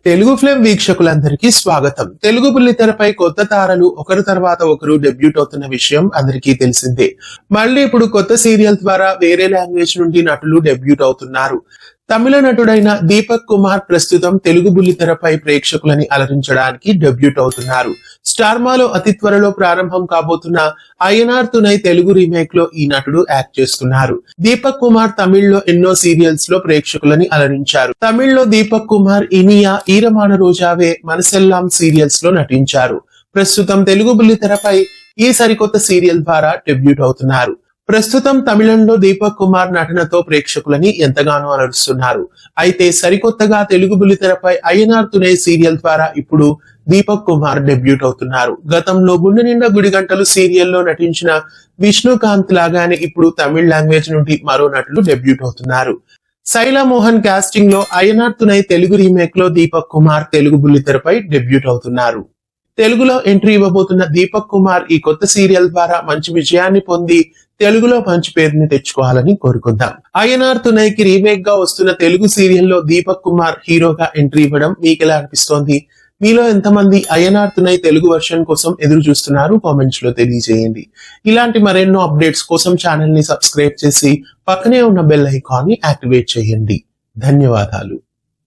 Telugu film వీక్షకులందరికీ స్వాగతం. తెలుగు బుల్లితెరపై కొత్త తారలు ఒకరి తర్వాత ఒకరు డెబ్యూట్ అవుతున్న విషయం అందరికీ తెలిసిందే. మళ్ళీ ఇప్పుడు కొత్త సీరియల్ ద్వారా వేరే లాంగ్వేజ్ నుండి నటులు డెబ్యూట్ అవుతున్నారు. తమిళ నటుడైన దీపక్ కుమార్ ప్రస్తుతం తెలుగు బుల్లితెరపై ప్రేక్షకులని అలరించడానికి డెబ్యూట్ అవుతున్నారు. స్టార్మాలో అతి త్వరలో ప్రారంభం కాబోతున్న అయ్యనార్ తునై తెలుగు రీమేక్ లో ఈ నటుడు యాక్ట్ చేస్తున్నారు. దీపక్ కుమార్ తమిళ్లో ఎన్నో సీరియల్స్ లో ప్రేక్షకులని అలరించారు. తమిళ్లో దీపక్ కుమార్ ఇనియా, ఈరమాన రోజావే, మనసెల్లాం సీరియల్స్ లో నటించారు. ప్రస్తుతం తెలుగు బుల్లితెరపై ఈ సరికొత్త సీరియల్ ద్వారా డెబ్యూట్ అవుతున్నారు. ప్రస్తుతం తమిళంలో దీపక్ కుమార్ నటనతో ప్రేక్షకులని ఎంతగానో అలరిస్తున్నారు. అయితే సరికొత్తగా తెలుగు బుల్లితెరపై అయ్యనార్ తునై సీరియల్ ద్వారా ఇప్పుడు దీపక్ కుమార్ డెబ్యూట్ అవుతున్నారు. గతంలో గుండె నిండా గుడిగంటలు సీరియల్లో నటించిన విష్ణుకాంత్ లాగానే ఇప్పుడు తమిళ లాంగ్వేజ్ నుండి మరో నటులు డెబ్యూట్ అవుతున్నారు. శైలా మోహన్ కాస్టింగ్ లో అయ్యనార్ తునై తెలుగు రీమేక్ లో దీపక్ కుమార్ తెలుగు బుల్లితెరపై డెబ్యూట్ అవుతున్నారు. తెలుగులో ఎంట్రీ ఇవ్వబోతున్న దీపక్ కుమార్ ఈ కొత్త సీరియల్ ద్వారా మంచి విజయాన్ని పొంది తెలుగులో మంచి పేరుని తెచ్చుకోవాలని కోరుకుందాం. అయ్యనార్ తునైకి రీమేక్ గా వస్తున్న తెలుగు సీరియల్లో దీపక్ కుమార్ హీరోగా ఎంట్రీ ఇవ్వడం మీకెలా అనిపిస్తోంది? మీలో ఎంతమంది అయ్యనార్ తునై తెలుగు వర్షన్ కోసం ఎదురు చూస్తున్నారు? కామెంట్స్ లో తెలియజేయండి. ఇలాంటి మరెన్నో అప్డేట్స్ కోసం ఛానల్ ని సబ్స్క్రైబ్ చేసి పక్కనే ఉన్న బెల్ ఐకాన్ ని యాక్టివేట్ చేయండి. ధన్యవాదాలు.